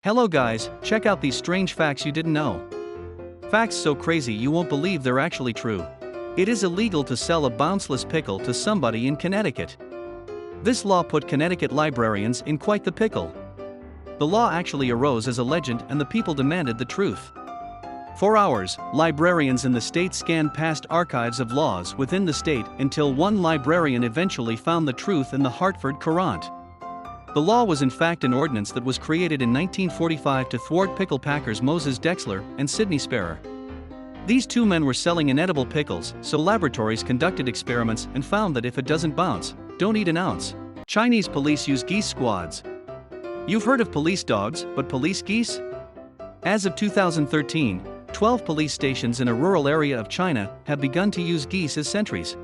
Hello guys, check out these strange facts you didn't know. Facts so crazy you won't believe they're actually true. It is illegal to sell a bounceless pickle to somebody in Connecticut. This law put Connecticut librarians in quite the pickle. The law actually arose as a legend and the people demanded the truth. For hours, librarians in the state scanned past archives of laws within the state until one librarian eventually found the truth in the Hartford Courant. The law was in fact an ordinance that was created in 1945 to thwart pickle packers Moses Dexler and Sidney Sparrer. These two men were selling inedible pickles, so laboratories conducted experiments and found that if it doesn't bounce, don't eat an ounce. Chinese police use geese squads. You've heard of police dogs, but police geese? As of 2013, 12 police stations in a rural area of China have begun to use geese as sentries.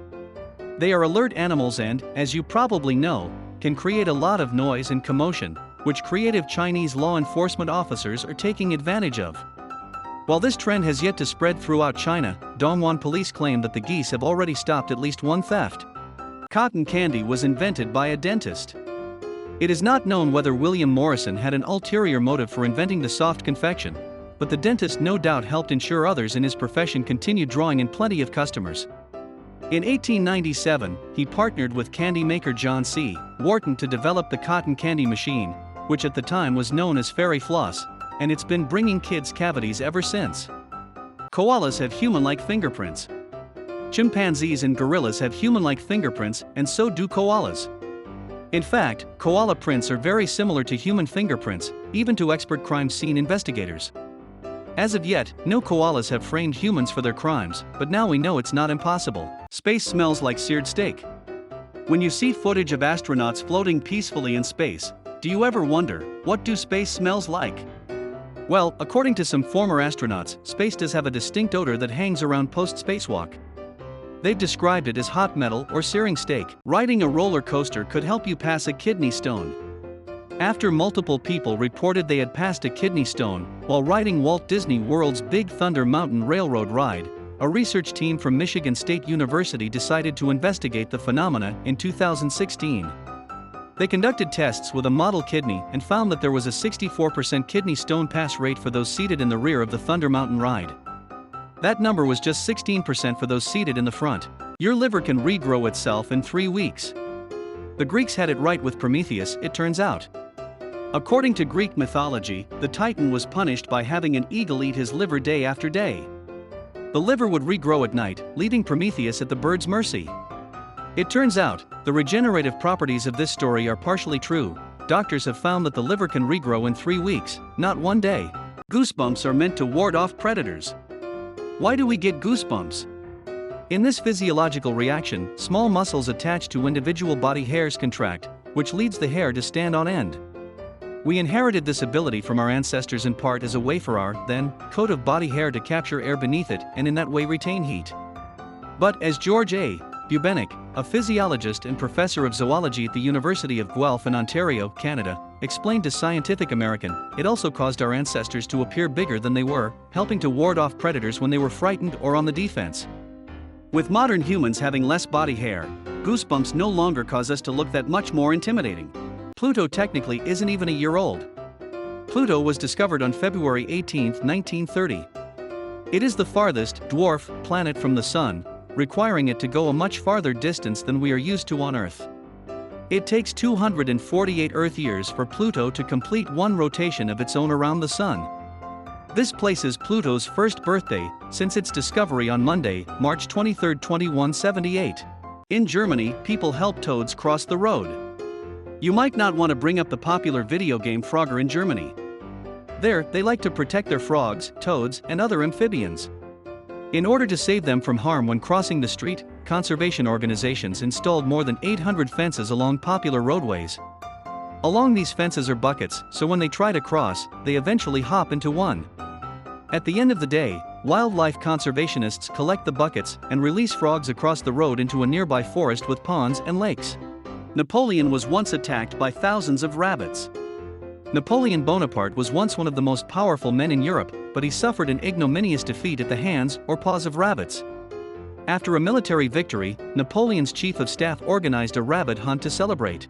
They are alert animals and, as you probably know, can create a lot of noise and commotion, which creative Chinese law enforcement officers are taking advantage of. While this trend has yet to spread throughout China, Dongguan police claim that the geese have already stopped at least one theft. Cotton candy was invented by a dentist. It is not known whether William Morrison had an ulterior motive for inventing the soft confection, but the dentist no doubt helped ensure others in his profession continued drawing in plenty of customers. In 1897, he partnered with candy maker John C. Wharton to develop the cotton candy machine, which at the time was known as fairy floss, and it's been bringing kids cavities ever since. Koalas have human-like fingerprints. Chimpanzees and gorillas have human-like fingerprints, and so do koalas. In fact, koala prints are very similar to human fingerprints, even to expert crime scene investigators. As of yet, no koalas have framed humans for their crimes, but now we know it's not impossible. Space smells like seared steak. When you see footage of astronauts floating peacefully in space, do you ever wonder, what do space smells like? Well, according to some former astronauts, space does have a distinct odor that hangs around post-spacewalk. They've described it as hot metal or searing steak. Riding a roller coaster could help you pass a kidney stone. After multiple people reported they had passed a kidney stone while riding Walt Disney World's Big Thunder Mountain Railroad ride, a research team from Michigan State University decided to investigate the phenomena in 2016. They conducted tests with a model kidney and found that there was a 64% kidney stone pass rate for those seated in the rear of the Thunder Mountain ride. That number was just 16% for those seated in the front. Your liver can regrow itself in 3 weeks. The Greeks had it right with Prometheus, it turns out. According to Greek mythology, the Titan was punished by having an eagle eat his liver day after day. The liver would regrow at night, leaving Prometheus at the bird's mercy. It turns out, the regenerative properties of this story are partially true. Doctors have found that the liver can regrow in 3 weeks, not 1 day. Goosebumps are meant to ward off predators. Why do we get goosebumps? In this physiological reaction, small muscles attached to individual body hairs contract, which leads the hair to stand on end. We inherited this ability from our ancestors in part as a way for our, then, coat of body hair to capture air beneath it and in that way retain heat. But as George A. Bubenik, a physiologist and professor of zoology at the University of Guelph in Ontario, Canada, explained to Scientific American, it also caused our ancestors to appear bigger than they were, helping to ward off predators when they were frightened or on the defense. With modern humans having less body hair, goosebumps no longer cause us to look that much more intimidating. Pluto technically isn't even a year old. Pluto was discovered on February 18, 1930. It is the farthest dwarf planet from the Sun, requiring it to go a much farther distance than we are used to on Earth. It takes 248 Earth years for Pluto to complete one rotation of its own around the Sun. This places Pluto's first birthday since its discovery on Monday, March 23, 2178. In Germany, people help toads cross the road. You might not want to bring up the popular video game Frogger in Germany. There, they like to protect their frogs, toads, and other amphibians. In order to save them from harm when crossing the street, conservation organizations installed more than 800 fences along popular roadways. Along these fences are buckets, so when they try to cross, they eventually hop into one. At the end of the day, wildlife conservationists collect the buckets and release frogs across the road into a nearby forest with ponds and lakes. Napoleon was once attacked by thousands of rabbits. Napoleon Bonaparte was once one of the most powerful men in Europe, but he suffered an ignominious defeat at the hands or paws of rabbits. After a military victory, Napoleon's chief of staff organized a rabbit hunt to celebrate.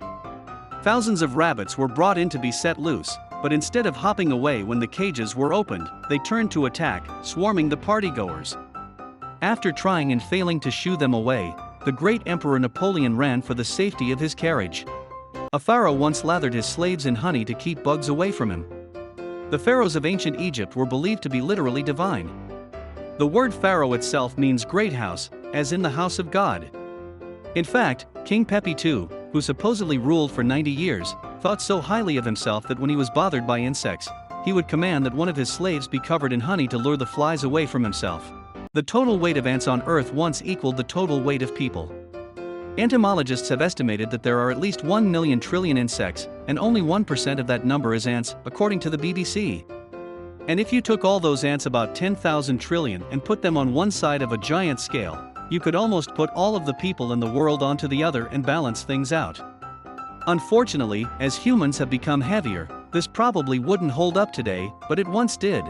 Thousands of rabbits were brought in to be set loose, but instead of hopping away when the cages were opened, they turned to attack, swarming the partygoers. After trying and failing to shoo them away, the great Emperor Napoleon ran for the safety of his carriage. A pharaoh once lathered his slaves in honey to keep bugs away from him. The pharaohs of ancient Egypt were believed to be literally divine. The word pharaoh itself means great house, as in the house of God. In fact, King Pepi II, who supposedly ruled for 90 years, thought so highly of himself that when he was bothered by insects, he would command that one of his slaves be covered in honey to lure the flies away from himself. The total weight of ants on Earth once equaled the total weight of people. Entomologists have estimated that there are at least 1 million trillion insects, and only 1% of that number is ants, according to the BBC. And if you took all those ants, about 10,000 trillion, and put them on one side of a giant scale, you could almost put all of the people in the world onto the other and balance things out. Unfortunately, as humans have become heavier, this probably wouldn't hold up today, but it once did.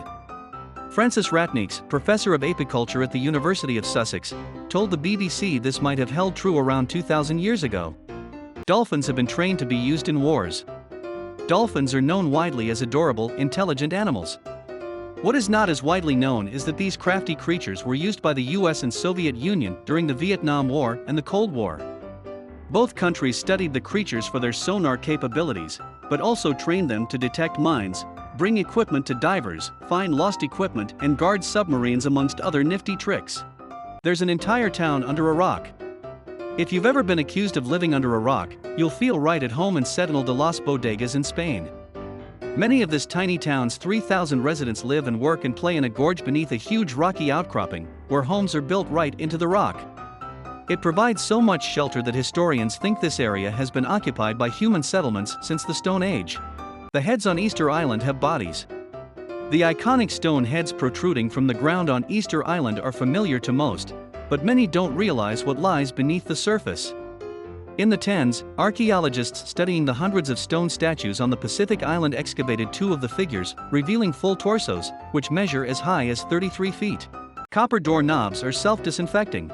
Francis Ratnieks, professor of apiculture at the University of Sussex, told the BBC this might have held true around 2,000 years ago. Dolphins have been trained to be used in wars. Dolphins are known widely as adorable, intelligent animals. What is not as widely known is that these crafty creatures were used by the US and Soviet Union during the Vietnam War and the Cold War. Both countries studied the creatures for their sonar capabilities, but also trained them to detect mines, bring equipment to divers, find lost equipment, and guard submarines, amongst other nifty tricks. There's an entire town under a rock. If you've ever been accused of living under a rock, you'll feel right at home in Sentinel de las Bodegas in Spain. Many of this tiny town's 3,000 residents live and work and play in a gorge beneath a huge rocky outcropping, where homes are built right into the rock. It provides so much shelter that historians think this area has been occupied by human settlements since the Stone Age. The heads on Easter Island have bodies. The iconic stone heads protruding from the ground on Easter Island are familiar to most, but many don't realize what lies beneath the surface. In the tens, archaeologists studying the hundreds of stone statues on the Pacific Island excavated 2 of the figures, revealing full torsos, which measure as high as 33 feet. Copper door knobs are self-disinfecting.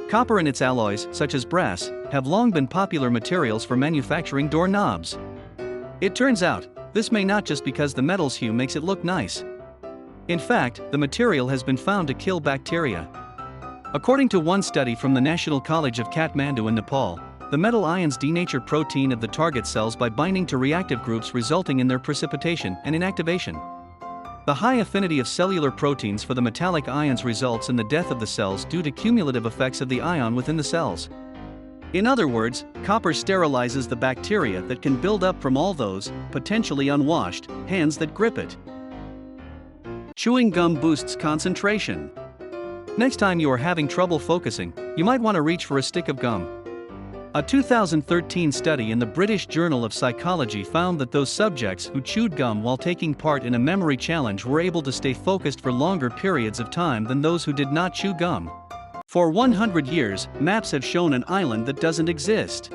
Copper and its alloys, such as brass, have long been popular materials for manufacturing door knobs. It turns out, this may not just because the metal's hue makes it look nice. In fact, the material has been found to kill bacteria. According to one study from the National College of Kathmandu in Nepal, the metal ions denature protein of the target cells by binding to reactive groups, resulting in their precipitation and inactivation. The high affinity of cellular proteins for the metallic ions results in the death of the cells due to cumulative effects of the ion within the cells. In other words, copper sterilizes the bacteria that can build up from all those, potentially unwashed, hands that grip it. Chewing gum boosts concentration. Next time you are having trouble focusing, you might want to reach for a stick of gum. A 2013 study in the British Journal of Psychology found that those subjects who chewed gum while taking part in a memory challenge were able to stay focused for longer periods of time than those who did not chew gum. For 100 years, maps have shown an island that doesn't exist.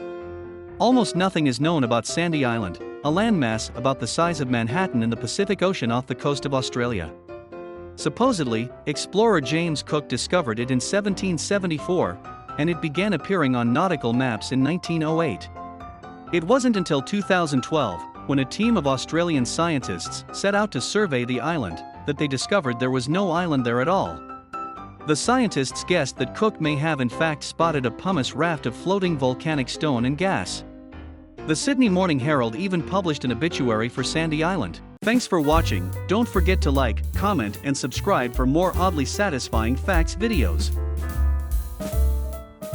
Almost nothing is known about Sandy Island, a landmass about the size of Manhattan in the Pacific Ocean off the coast of Australia. Supposedly, explorer James Cook discovered it in 1774, and it began appearing on nautical maps in 1908. It wasn't until 2012, when a team of Australian scientists set out to survey the island, that they discovered there was no island there at all. The scientists guessed that Cook may have in fact spotted a pumice raft of floating volcanic stone and gas. The Sydney Morning Herald even published an obituary for Sandy Island. Thanks for watching. Don't forget to like, comment, and subscribe for more oddly satisfying facts videos.